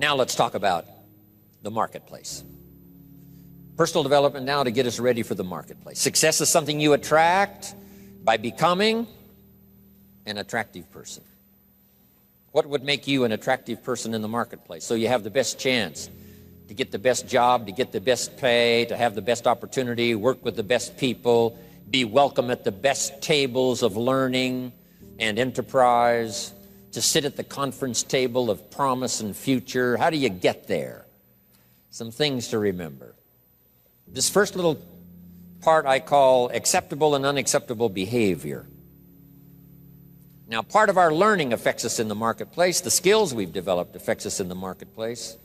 Now let's talk about the marketplace. Personal development now to get us ready for the marketplace. Success is something you attract by becoming an attractive person. What would make you an attractive person in the marketplace? So you have the best chance to get the best job, to get the best pay, to have the best opportunity, work with the best people, be welcome at the best tables of learning and enterprise, to sit at the conference table of promise and future. How do you get there? Some things to remember. This first little part I call acceptable and unacceptable behavior. Now, part of our learning affects us in the marketplace. The skills we've developed affects us in the marketplace.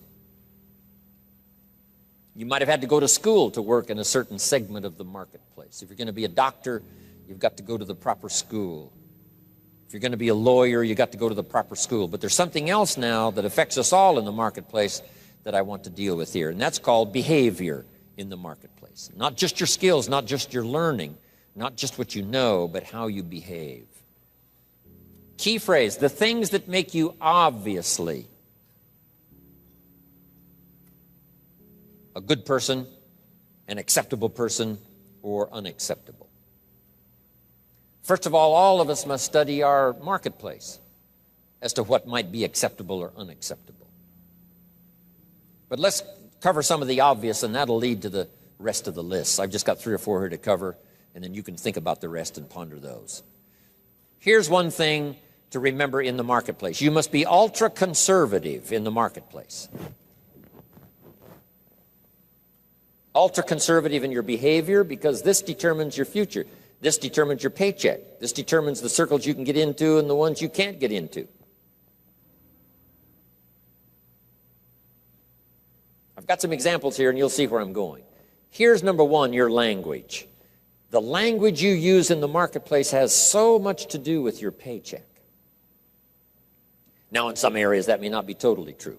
You might have had to go to school to work in a certain segment of the marketplace. If you're going to be a doctor, you've got to go to the proper school. If you're going to be a lawyer, you've got to go to the proper school. But there's something else now that affects us all in the marketplace that I want to deal with here, and that's called behavior in the marketplace. Not just your skills, not just your learning, not just what you know, but how you behave. Key phrase, the things that make you obviously a good person, an acceptable person, or unacceptable. First of all of us must study our marketplace as to what might be acceptable or unacceptable. But let's cover some of the obvious, and that'll lead to the rest of the list. I've just got 3 or 4 here to cover, and then you can think about the rest and ponder those. Here's one thing to remember in the marketplace. You must be ultra-conservative in the marketplace. Ultra-conservative in your behavior, because this determines your future. This determines your paycheck. This determines the circles you can get into and the ones you can't get into. I've got some examples here, and you'll see where I'm going. Here's number 1, your language. The language you use in the marketplace has so much to do with your paycheck. Now, in some areas, that may not be totally true,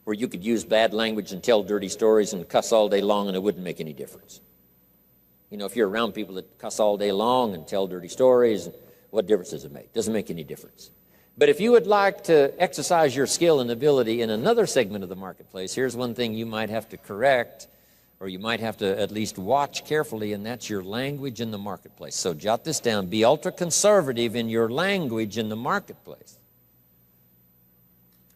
where you could use bad language and tell dirty stories and cuss all day long, and it wouldn't make any difference. You know, if you're around people that cuss all day long and tell dirty stories, what difference does it make? Doesn't make any difference. But if you would like to exercise your skill and ability in another segment of the marketplace, here's one thing you might have to correct, or you might have to at least watch carefully, and that's your language in the marketplace. So jot this down. Be ultra-conservative in your language in the marketplace.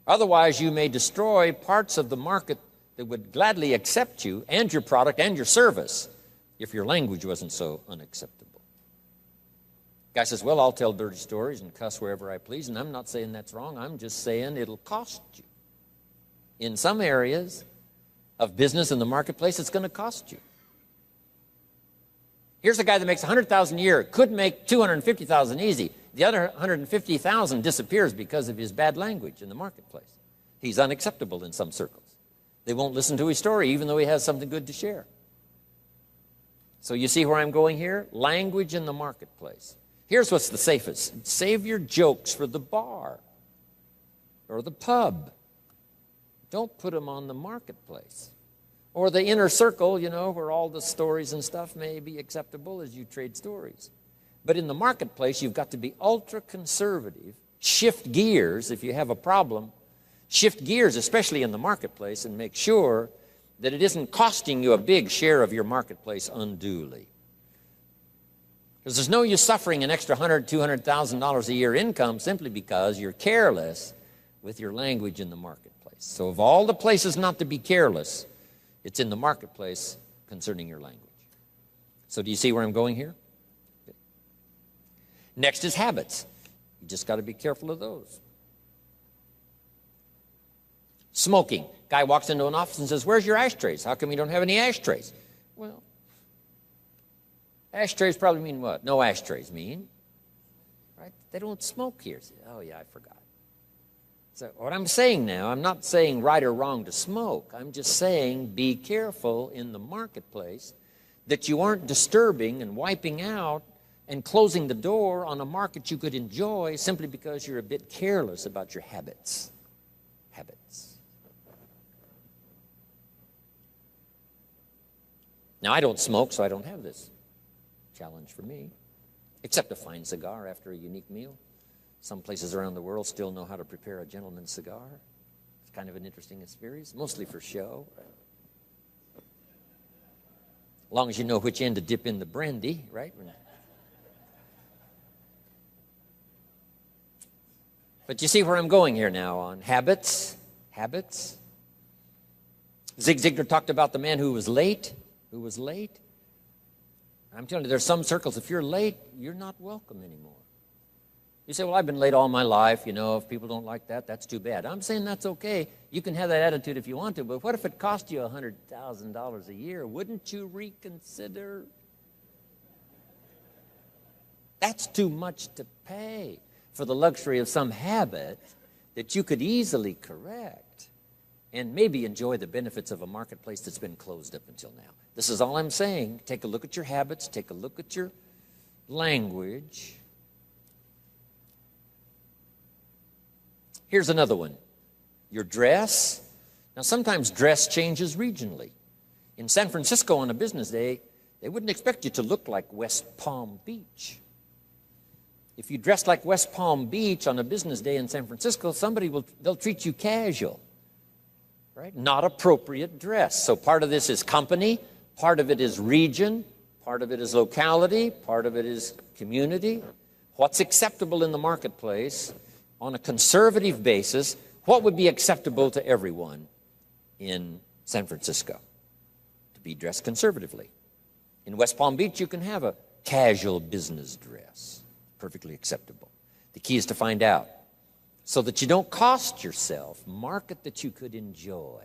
Otherwise, you may destroy parts of the market that would gladly accept you and your product and your service if your language wasn't so unacceptable. Guy says, well, I'll tell dirty stories and cuss wherever I please, and I'm not saying that's wrong. I'm just saying it'll cost you. In some areas of business in the marketplace, it's going to cost you. Here's a guy that makes $100,000 a year, could make $250,000 easy. The other $150,000 disappears because of his bad language in the marketplace. He's unacceptable in some circles. They won't listen to his story, even though he has something good to share. So you see where I'm going here? Language in the marketplace. Here's what's the safest. Save your jokes for the bar or the pub. Don't put them on the marketplace. Or the inner circle, you know, where all the stories and stuff may be acceptable as you trade stories. But in the marketplace, you've got to be ultra-conservative, shift gears if you have a problem, shift gears, especially in the marketplace, and make sure that it isn't costing you a big share of your marketplace unduly. Because there's no use suffering an extra $100,000, $200,000 a year income simply because you're careless with your language in the marketplace. So of all the places not to be careless, it's in the marketplace concerning your language. So do you see where I'm going here? Okay. Next is habits. You just got to be careful of those. Smoking. Guy walks into an office and says, where's your ashtrays? How come you don't have any ashtrays? Well, ashtrays probably mean what? No ashtrays mean, right? They don't smoke here. Oh, yeah, I forgot. So what I'm saying now, I'm not saying right or wrong to smoke. I'm just saying be careful in the marketplace that you aren't disturbing and wiping out and closing the door on a market you could enjoy simply because you're a bit careless about your habits. Habits. Now, I don't smoke, so I don't have this challenge for me, except a fine cigar after a unique meal. Some places around the world still know how to prepare a gentleman's cigar. It's kind of an interesting experience, mostly for show. As long as you know which end to dip in the brandy, right? But you see where I'm going here now on habits. Habits. Zig Ziglar talked about the man who was late. I'm telling you, there's some circles, if you're late, you're not welcome anymore. You say, well, I've been late all my life. You know, if people don't like that, that's too bad. I'm saying that's okay. You can have that attitude if you want to, but what if it cost you $100,000 a year? Wouldn't you reconsider? That's too much to pay for the luxury of some habit that you could easily correct and maybe enjoy the benefits of a marketplace that's been closed up until now. This is all I'm saying. Take a look at your habits. Take a look at your language. Here's another one. Your dress. Now, sometimes dress changes regionally. In San Francisco on a business day, they wouldn't expect you to look like West Palm Beach. If you dress like West Palm Beach on a business day in San Francisco, they'll treat you casual, right? Not appropriate dress. So part of this is company, part of it is region, part of it is locality, part of it is community. What's acceptable in the marketplace on a conservative basis? What would be acceptable to everyone in San Francisco? To be dressed conservatively. In West Palm Beach, you can have a casual business dress. Perfectly acceptable. The key is to find out so that you don't cost yourself market that you could enjoy.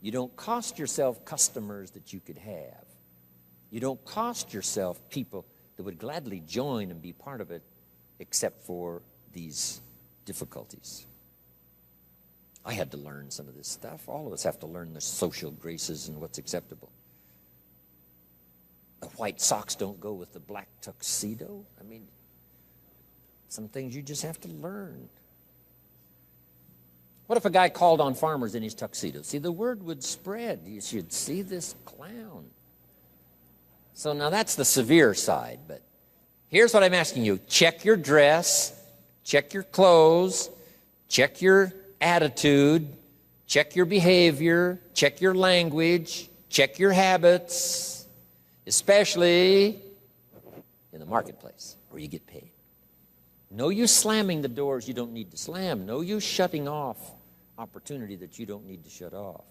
You don't cost yourself customers that you could have. You don't cost yourself people that would gladly join and be part of it except for these difficulties. I had to learn some of this stuff. All of us have to learn the social graces and what's acceptable. The white socks don't go with the black tuxedo. I mean, some things you just have to learn. What if a guy called on farmers in his tuxedo? See, the word would spread. You should see this clown. So now that's the severe side, but here's what I'm asking you. Check your dress, check your clothes, check your attitude, check your behavior, check your language, check your habits, especially in the marketplace where you get paid. No use slamming the doors you don't need to slam. No use shutting off opportunity that you don't need to shut off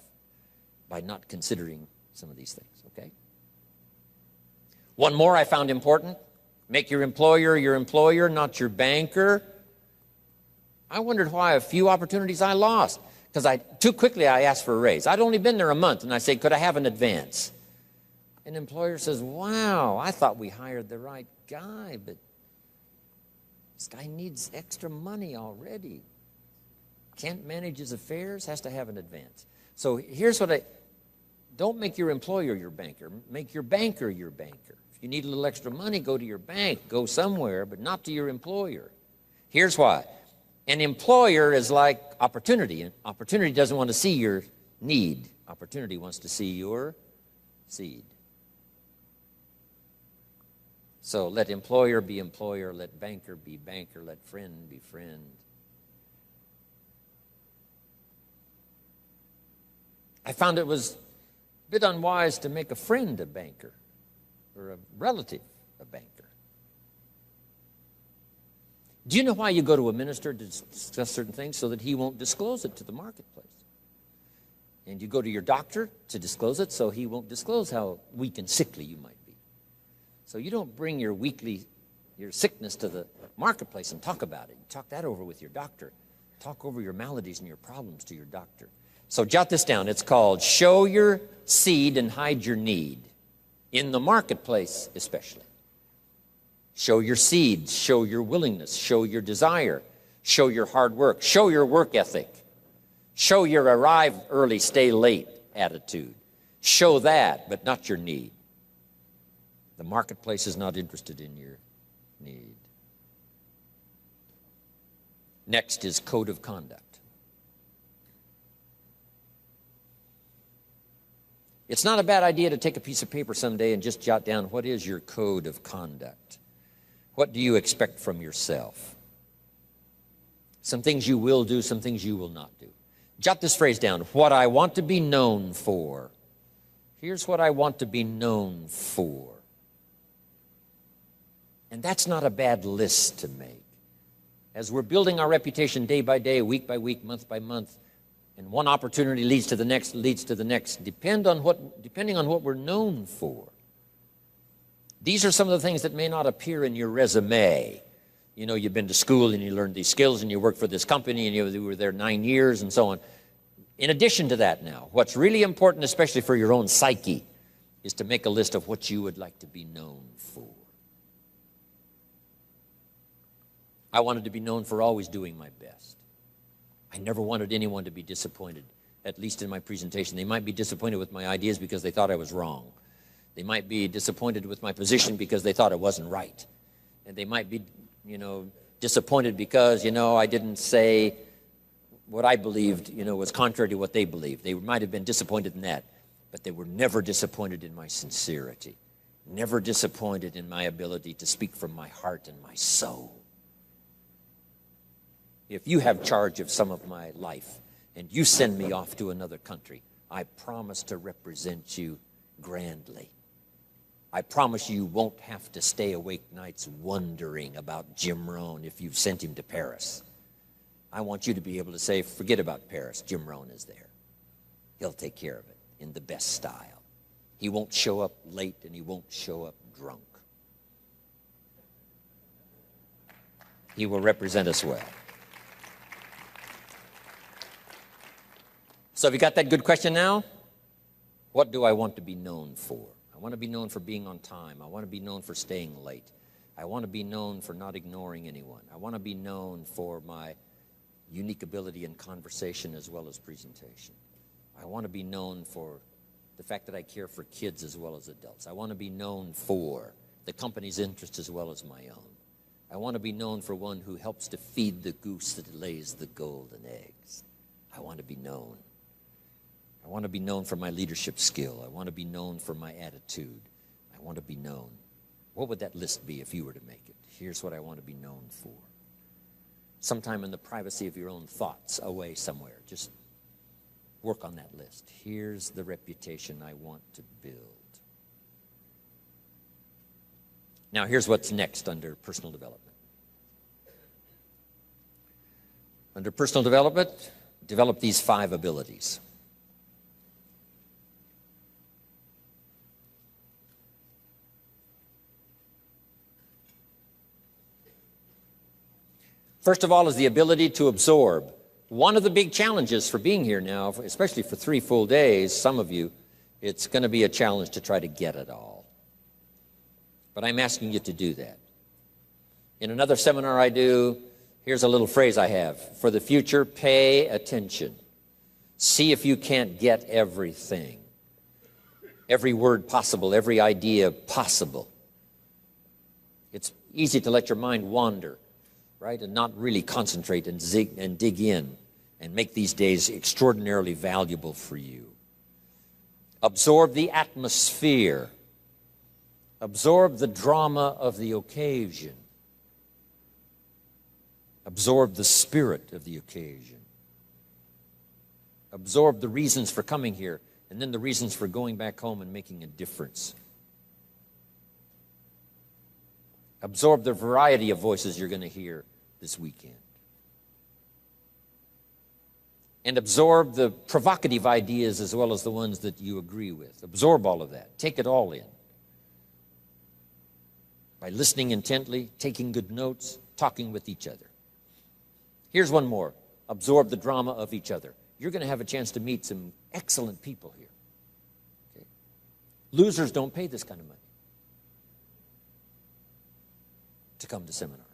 by not considering some of these things, okay? One more I found important. Make your employer, not your banker. I wondered why a few opportunities I lost because too quickly I asked for a raise. I'd only been there a month, and I said, could I have an advance? An employer says, wow, I thought we hired the right guy, but this guy needs extra money already. Can't manage his affairs, has to have an advance. So here's what don't make your employer your banker. Make your banker your banker. If you need a little extra money, go to your bank. Go somewhere, but not to your employer. Here's why. An employer is like opportunity. And opportunity doesn't want to see your need. Opportunity wants to see your seed. So let employer be employer, let banker be banker, let friend be friend. I found it was a bit unwise to make a friend a banker or a relative a banker. Do you know why you go to a minister to discuss certain things? So that he won't disclose it to the marketplace. And you go to your doctor to disclose it so he won't disclose how weak and sickly you might be. So you don't bring your sickness to the marketplace and talk about it. You talk that over with your doctor. Talk over your maladies and your problems to your doctor. So jot this down. It's called show your seed and hide your need. In the marketplace especially. Show your seed, show your willingness, show your desire, show your hard work, show your work ethic, show your arrive early, stay late attitude. Show that, but not your need. The marketplace is not interested in your need. Next is code of conduct. It's not a bad idea to take a piece of paper someday and just jot down what is your code of conduct. What do you expect from yourself? Some things you will do, some things you will not do. Jot this phrase down. What I want to be known for. Here's what I want to be known for. And that's not a bad list to make. As we're building our reputation day by day, week by week, month by month, and one opportunity leads to the next, depending on what we're known for. These are some of the things that may not appear in your resume. You know, you've been to school and you learned these skills and you worked for this company and you were there 9 years and so on. In addition to that now, what's really important, especially for your own psyche, is to make a list of what you would like to be known for. I wanted to be known for always doing my best. I never wanted anyone to be disappointed, at least in my presentation. They might be disappointed with my ideas because they thought I was wrong. They might be disappointed with my position because they thought it wasn't right. And they might be, disappointed because, I didn't say what I believed, was contrary to what they believed. They might have been disappointed in that, but they were never disappointed in my sincerity, never disappointed in my ability to speak from my heart and my soul. If you have charge of some of my life and you send me off to another country, I promise to represent you grandly. I promise you won't have to stay awake nights wondering about Jim Rohn if you've sent him to Paris. I want you to be able to say, forget about Paris, Jim Rohn is there. He'll take care of it in the best style. He won't show up late and he won't show up drunk. He will represent us well. So have you got that good question now? What do I want to be known for? I want to be known for being on time. I want to be known for staying late. I want to be known for not ignoring anyone. I want to be known for my unique ability in conversation as well as presentation. I want to be known for the fact that I care for kids as well as adults. I want to be known for the company's interest as well as my own. I want to be known for one who helps to feed the goose that lays the golden eggs. I want to be known. I want to be known for my leadership skill. I want to be known for my attitude. I want to be known. What would that list be if you were to make it? Here's what I want to be known for. Sometime in the privacy of your own thoughts, away somewhere, just work on that list. Here's the reputation I want to build. Now, here's what's next under personal development. Under personal development, develop these 5 abilities. First of all is the ability to absorb. One of the big challenges for being here now, especially for 3 full days, some of you, it's going to be a challenge to try to get it all. But I'm asking you to do that. In another seminar I do, here's a little phrase I have. For the future, pay attention. See if you can't get everything. Every word possible, every idea possible. It's easy to let your mind wander, right, and not really concentrate and dig in and make these days extraordinarily valuable for you. Absorb the atmosphere. Absorb the drama of the occasion. Absorb the spirit of the occasion. Absorb the reasons for coming here and then the reasons for going back home and making a difference. Absorb the variety of voices you're going to hear this weekend. And absorb the provocative ideas as well as the ones that you agree with. Absorb all of that. Take it all in. By listening intently, taking good notes, talking with each other. Here's one more. Absorb the drama of each other. You're going to have a chance to meet some excellent people here. Okay? Losers don't pay this kind of money to come to seminars.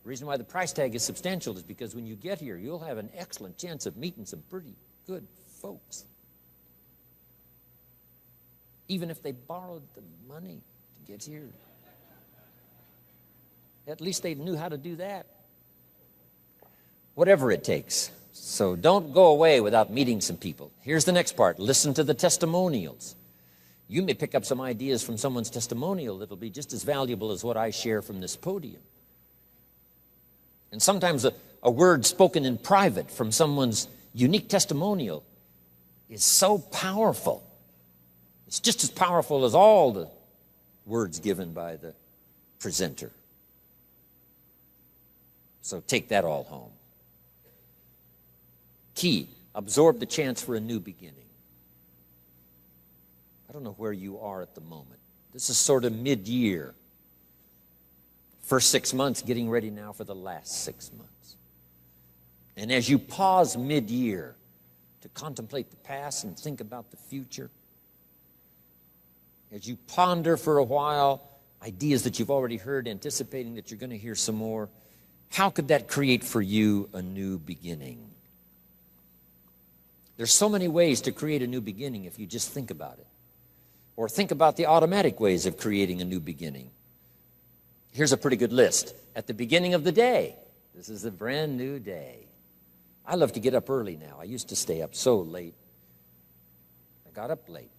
The reason why the price tag is substantial is because when you get here, you'll have an excellent chance of meeting some pretty good folks. Even if they borrowed the money to get here. At least they knew how to do that. Whatever it takes. So don't go away without meeting some people. Here's the next part. Listen to the testimonials. You may pick up some ideas from someone's testimonial that'll be just as valuable as what I share from this podium. And sometimes a word spoken in private from someone's unique testimonial is so powerful. It's just as powerful as all the words given by the presenter. So take that all home. Key, absorb the chance for a new beginning. I don't know where you are at the moment. This is sort of mid-year. First 6 months, getting ready now for the last 6 months. And as you pause mid-year to contemplate the past and think about the future, as you ponder for a while ideas that you've already heard, anticipating that you're going to hear some more, how could that create for you a new beginning? There's so many ways to create a new beginning if you just think about it. Or think about the automatic ways of creating a new beginning. Here's a pretty good list. At the beginning of the day, this is a brand new day. I love to get up early now. I used to stay up so late. I got up late.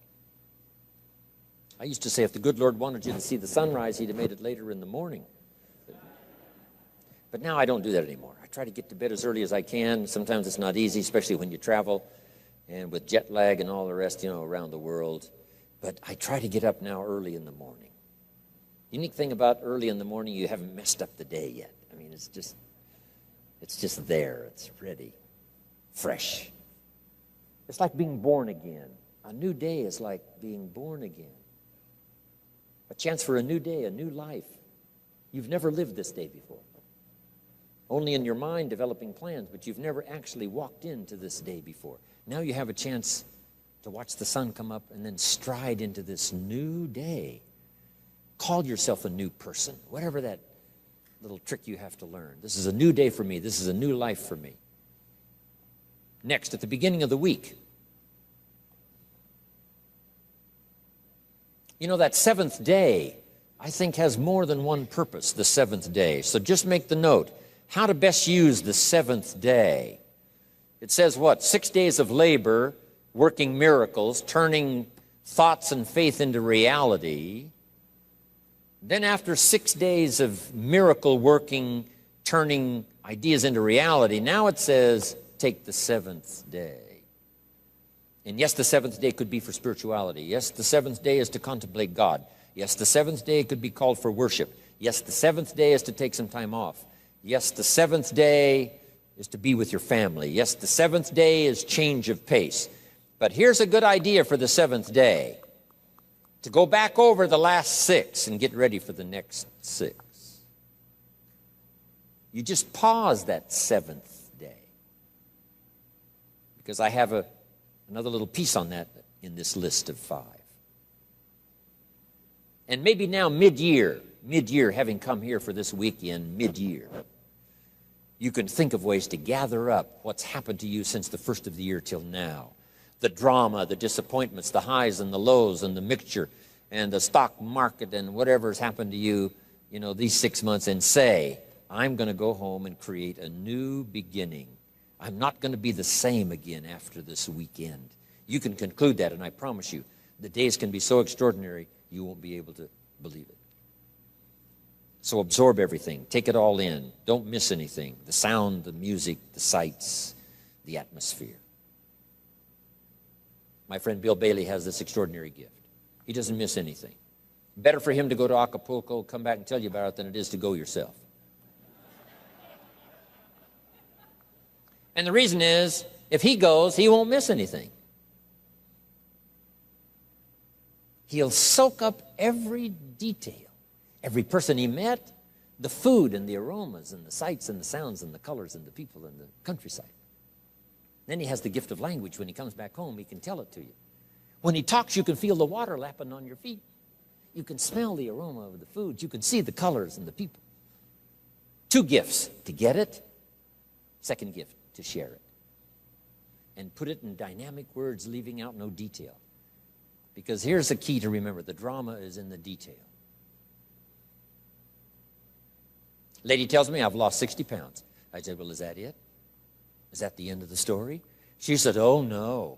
I used to say if the good Lord wanted you to see the sunrise, he'd have made it later in the morning. But now I don't do that anymore. I try to get to bed as early as I can. Sometimes it's not easy, especially when you travel and with jet lag and all the rest, around the world. But I try to get up now early in the morning. Unique thing about early in the morning, you haven't messed up the day yet. I mean, it's just there. It's ready, fresh. It's like being born again. A new day is like being born again. A chance for a new day, a new life. You've never lived this day before. Only in your mind developing plans, but you've never actually walked into this day before. Now you have a chance to watch the sun come up and then stride into this new day. Call yourself a new person, whatever that little trick you have to learn. This is a new day for me. This is a new life for me. Next, at the beginning of the week, that seventh day, I think, has more than one purpose, the seventh day. So just make the note, how to best use the seventh day. It says what? 6 days of labor, working miracles, turning thoughts and faith into reality. Then after 6 days of miracle working, turning ideas into reality, now it says, take the seventh day. And yes, the seventh day could be for spirituality. Yes, the seventh day is to contemplate God. Yes, the seventh day could be called for worship. Yes, the seventh day is to take some time off. Yes, the seventh day is to be with your family. Yes, the seventh day is change of pace. But here's a good idea for the seventh day. To go back over the last 6 and get ready for the next 6. You just pause that seventh day. Because I have another little piece on that in this list of 5. And maybe now mid-year, having come here for this weekend, mid-year, you can think of ways to gather up what's happened to you since the first of the year till now. The drama, the disappointments, the highs and the lows and the mixture and the stock market and whatever's happened to you, these 6 months, and say, I'm going to go home and create a new beginning. I'm not going to be the same again after this weekend. You can conclude that, and I promise you, the days can be so extraordinary, you won't be able to believe it. So absorb everything. Take it all in. Don't miss anything. The sound, the music, the sights, the atmosphere. My friend Bill Bailey has this extraordinary gift. He doesn't miss anything. Better for him to go to Acapulco, come back and tell you about it, than it is to go yourself. And the reason is, if he goes, he won't miss anything. He'll soak up every detail, every person he met, the food and the aromas and the sights and the sounds and the colors and the people and the countryside. Then he has the gift of language. When he comes back home, he can tell it to you. When he talks, you can feel the water lapping on your feet. You can smell the aroma of the food. You can see the colors and the people. 2 gifts: to get it, second gift, to share it. And put it in dynamic words, leaving out no detail. Because here's the key to remember: the drama is in the detail. Lady tells me I've lost 60 pounds. I said, well, is that it? Is that the end of the story? She said, oh, no.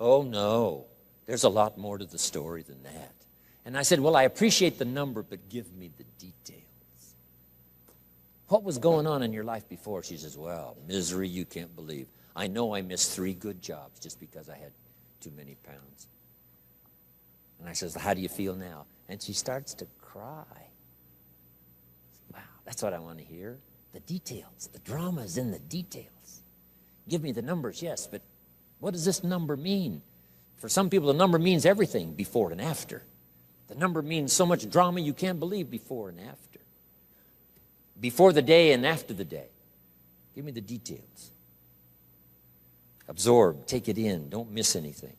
Oh, no. There's a lot more to the story than that. And I said, well, I appreciate the number, but give me the details. What was going on in your life before? She says, well, misery you can't believe. I know I missed 3 good jobs just because I had too many pounds. And I says, how do you feel now? And she starts to cry. Wow, that's what I want to hear. The details. The drama is in the details. Give me the numbers, yes, but what does this number mean? For some people, the number means everything before and after. The number means so much drama you can't believe before and after. Before the day and after the day. Give me the details. Absorb, take it in, don't miss anything.